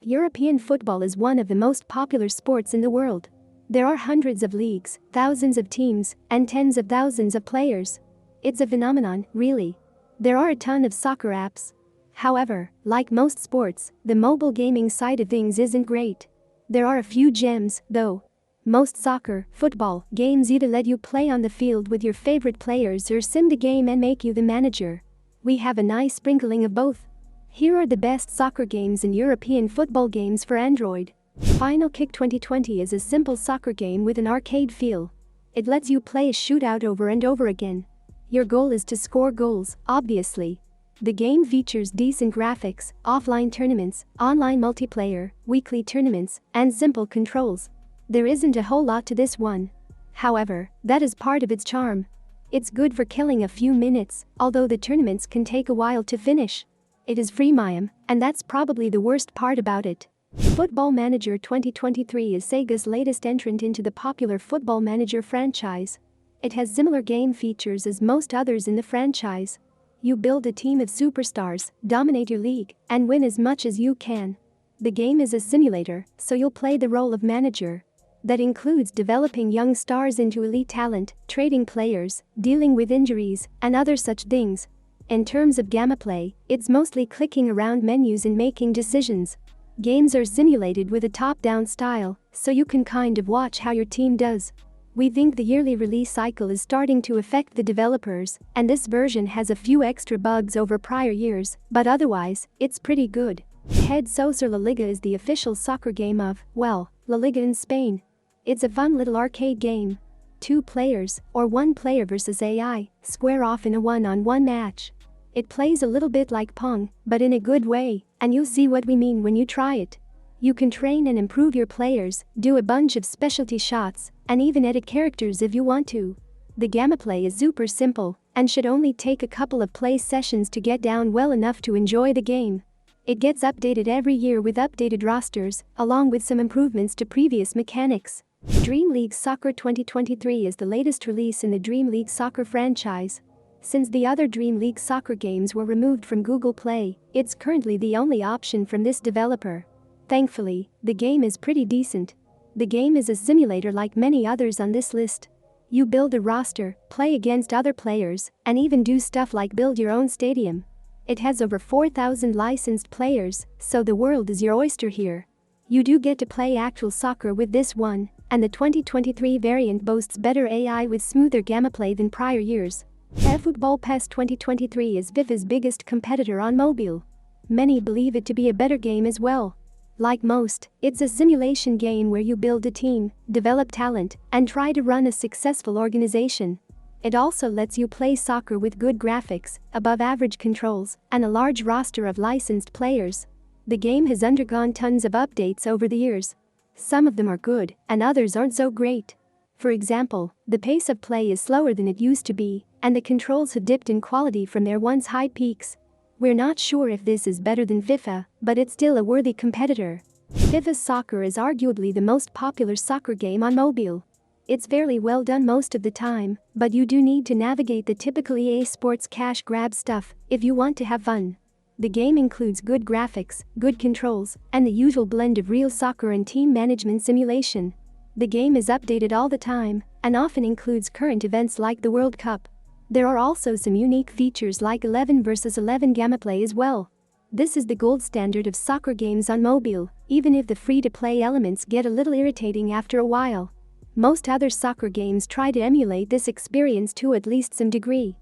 European football is one of the most popular sports in the world. There are hundreds of leagues, thousands of teams, and tens of thousands of players. It's a phenomenon, really. There are a ton of soccer apps. However, like most sports, the mobile gaming side of things isn't great. There are a few gems, though. Most soccer, football, games either let you play on the field with your favorite players or sim the game and make you the manager. We have a nice sprinkling of both. Here are the best soccer games and European football games for Android. Final Kick 2020 is a simple soccer game with an arcade feel. It lets you play a shootout over and over again. Your goal is to score goals, obviously. The game features decent graphics, offline tournaments, online multiplayer, weekly tournaments, and simple controls. There isn't a whole lot to this one. However, that is part of its charm. It's good for killing a few minutes, although the tournaments can take a while to finish. It is freemium, and that's probably the worst part about it. Football Manager 2023 is Sega's latest entrant into the popular Football Manager franchise. It has similar game features as most others in the franchise. You build a team of superstars, dominate your league, and win as much as you can. The game is a simulator, so you'll play the role of manager. That includes developing young stars into elite talent, trading players, dealing with injuries, and other such things. In terms of gameplay, it's mostly clicking around menus and making decisions. Games are simulated with a top-down style, so you can kind of watch how your team does. We think the yearly release cycle is starting to affect the developers, and this version has a few extra bugs over prior years, but otherwise, it's pretty good. Head Soccer La Liga is the official soccer game of, well, La Liga in Spain. It's a fun little arcade game. 2 players, or 1 player versus AI, square off in a one-on-one match. It plays a little bit like Pong, but in a good way, and you'll see what we mean when you try it. You can train and improve your players, do a bunch of specialty shots, and even edit characters if you want to. The gameplay is super simple, and should only take a couple of play sessions to get down well enough to enjoy the game. It gets updated every year with updated rosters, along with some improvements to previous mechanics. Dream League Soccer 2023 is the latest release in the Dream League Soccer franchise. Since the other Dream League Soccer games were removed from Google Play, it's currently the only option from this developer. Thankfully, the game is pretty decent. The game is a simulator like many others on this list. You build a roster, play against other players, and even do stuff like build your own stadium. It has over 4,000 licensed players, so the world is your oyster here. You do get to play actual soccer with this one, and the 2023 variant boasts better AI with smoother gameplay than prior years. eFootball PES 2023 is FIFA's biggest competitor on mobile. Many believe it to be a better game as well. Like most, it's a simulation game where you build a team, develop talent, and try to run a successful organization. It also lets you play soccer with good graphics, above-average controls, and a large roster of licensed players. The game has undergone tons of updates over the years. Some of them are good, and others aren't so great. For example, the pace of play is slower than it used to be, and the controls have dipped in quality from their once high peaks. We're not sure if this is better than FIFA, but it's still a worthy competitor. FIFA Soccer is arguably the most popular soccer game on mobile. It's fairly well done most of the time, but you do need to navigate the typical EA Sports cash grab stuff if you want to have fun. The game includes good graphics, good controls, and the usual blend of real soccer and team management simulation. The game is updated all the time, and often includes current events like the World Cup. There are also some unique features like 11 vs 11 gameplay as well. This is the gold standard of soccer games on mobile, even if the free-to-play elements get a little irritating after a while. Most other soccer games try to emulate this experience to at least some degree.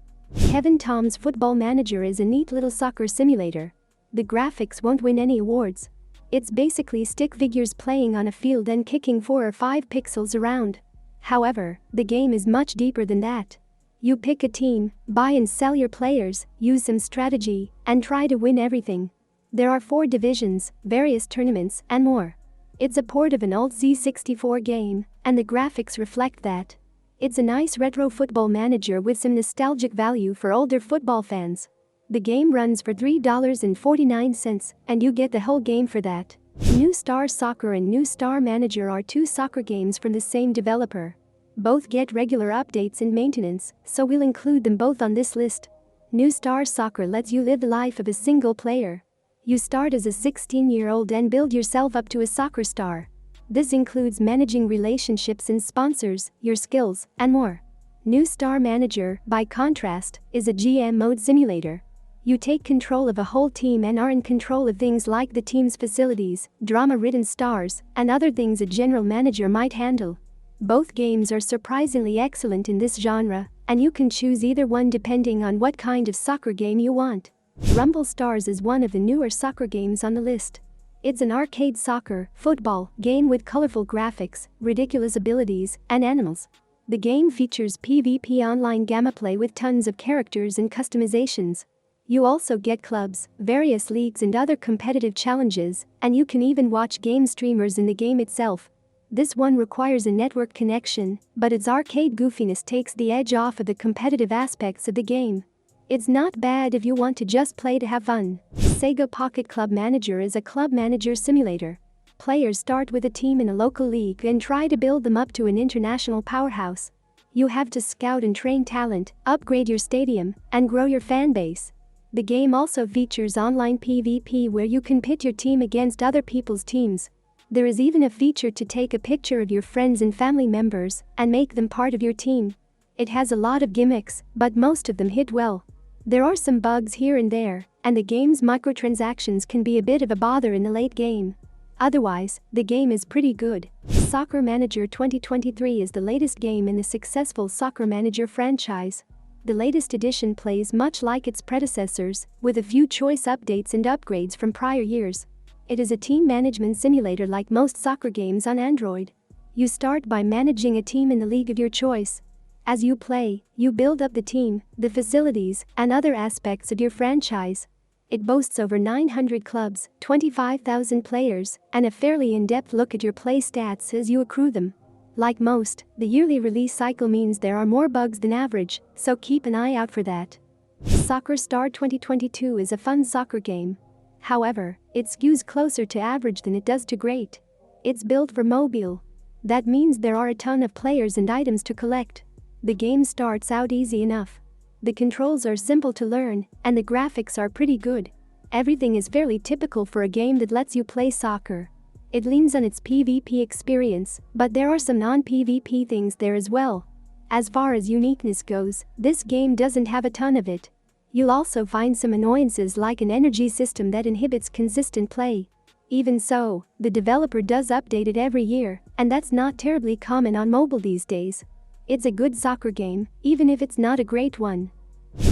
Kevin Tom's Football Manager is a neat little soccer simulator. The graphics won't win any awards. It's basically stick figures playing on a field and kicking 4 or 5 pixels around. However, the game is much deeper than that. You pick a team, buy and sell your players, use some strategy, and try to win everything. There are 4 divisions, various tournaments, and more. It's a port of an old Z64 game, and the graphics reflect that. It's a nice retro football manager with some nostalgic value for older football fans. The game runs for $3.49, and you get the whole game for that. New Star Soccer and New Star Manager are 2 soccer games from the same developer. Both get regular updates and maintenance, so we'll include them both on this list. New Star Soccer lets you live the life of a single player. You start as a 16-year-old and build yourself up to a soccer star. This includes managing relationships and sponsors, your skills, and more. New Star Manager, by contrast, is a GM mode simulator. You take control of a whole team and are in control of things like the team's facilities, drama-ridden stars, and other things a general manager might handle. Both games are surprisingly excellent in this genre, and you can choose either one depending on what kind of soccer game you want. Rumble Stars is one of the newer soccer games on the list. It's an arcade soccer, football game with colorful graphics, ridiculous abilities, and animals. The game features PvP online gameplay with tons of characters and customizations. You also get clubs, various leagues and other competitive challenges, and you can even watch game streamers in the game itself. This one requires a network connection, but its arcade goofiness takes the edge off of the competitive aspects of the game. It's not bad if you want to just play to have fun. Sega Pocket Club Manager is a club manager simulator. Players start with a team in a local league and try to build them up to an international powerhouse. You have to scout and train talent, upgrade your stadium, and grow your fan base. The game also features online PvP where you can pit your team against other people's teams. There is even a feature to take a picture of your friends and family members and make them part of your team. It has a lot of gimmicks, but most of them hit well. There are some bugs here and there, and the game's microtransactions can be a bit of a bother in the late game. Otherwise, the game is pretty good. Soccer Manager 2023 is the latest game in the successful Soccer Manager franchise. The latest edition plays much like its predecessors, with a few choice updates and upgrades from prior years. It is a team management simulator like most soccer games on Android. You start by managing a team in the league of your choice. As you play, you build up the team, the facilities, and other aspects of your franchise. It boasts over 900 clubs, 25,000 players, and a fairly in-depth look at your play stats as you accrue them. Like most, the yearly release cycle means there are more bugs than average, so keep an eye out for that. Soccer Star 2022 is a fun soccer game. However, it skews closer to average than it does to great. It's built for mobile. That means there are a ton of players and items to collect. The game starts out easy enough. The controls are simple to learn, and the graphics are pretty good. Everything is fairly typical for a game that lets you play soccer. It leans on its PvP experience, but there are some non-PvP things there as well. As far as uniqueness goes, this game doesn't have a ton of it. You'll also find some annoyances like an energy system that inhibits consistent play. Even so, the developer does update it every year, and that's not terribly common on mobile these days. It's a good soccer game, even if it's not a great one.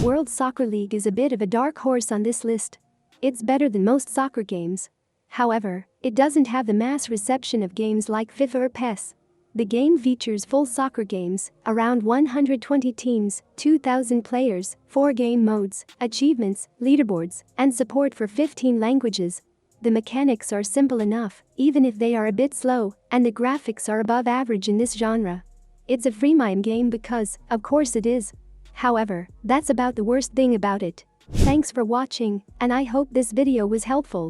World Soccer League is a bit of a dark horse on this list. It's better than most soccer games. However, it doesn't have the mass reception of games like FIFA or PES. The game features full soccer games, around 120 teams, 2,000 players, 4 game modes, achievements, leaderboards, and support for 15 languages. The mechanics are simple enough, even if they are a bit slow, and the graphics are above average in this genre. It's a freemium game because, of course it is. However, that's about the worst thing about it. Thanks for watching, and I hope this video was helpful.